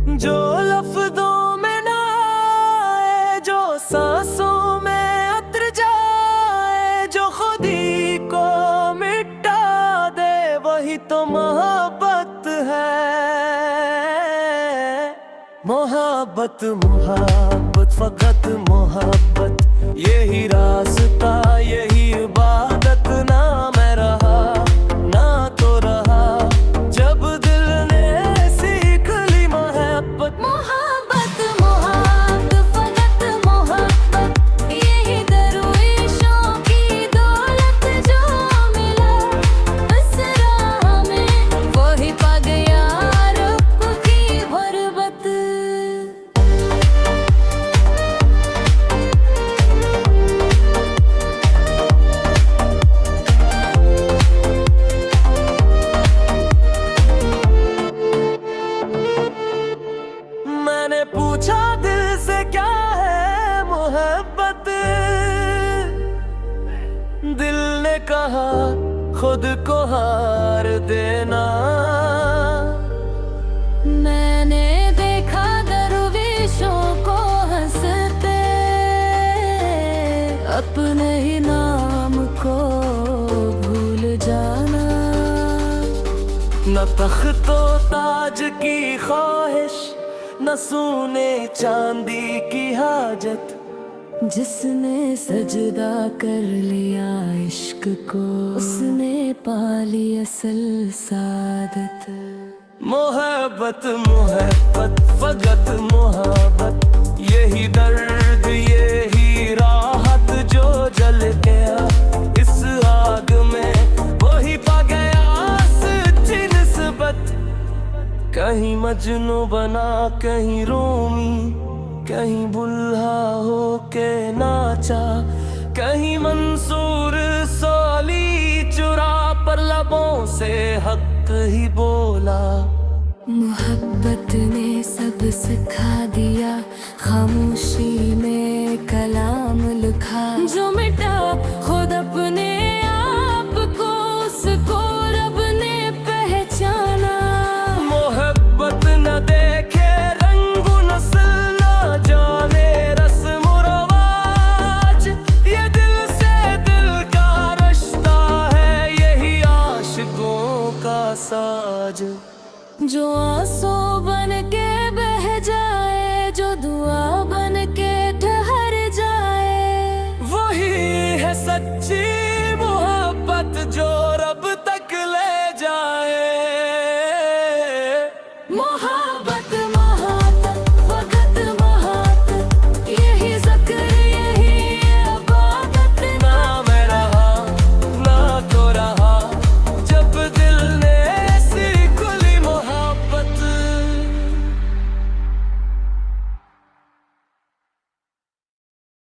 जो लफ्जों में ना आए, जो सांसों में उतर जाए, जो खुद ही को मिटा दे, वही तो मोहब्बत है। मोहब्बत मोहब्बत फकत मोहब्बत, यही रास्ता यही इबादत। ना मैं रहा ना तो रहा, जब दिल ने सीख ली मोहब्बत। मोहब्बत मोहब्बत फकत मोहब्बत, यही दरवेशों की दौलत। जो मिला इस राह में, वही पा गया रब की गुरबत। मैंने पूछा दिल से क्या है मोहब्बत, दिल ने कहा खुद को हार देना। मैंने देखा दरवेशों को हंसते, अपने ही नाम को भूल जाना। न तख्तो ताज की ख्वाहिश, न सोने चांदी की हाजत। जिसने सजदा कर लिया इश्क को, उसने पा ली असल सादत। मोहब्बत मोहब्बत फकत मोहब्बत, यही दर्द यही राहत। जो जल गया इस आग में, वही पा गया सच्ची निस्बत। कहीं मजनू बना कहीं रूमी, कहीं बुल्हा हो के नाचा, कहीं मंसूर सोली चुरा पर लबों से हक ही बोला। मोहब्बत ने सब सिखा दिया, खामोशी में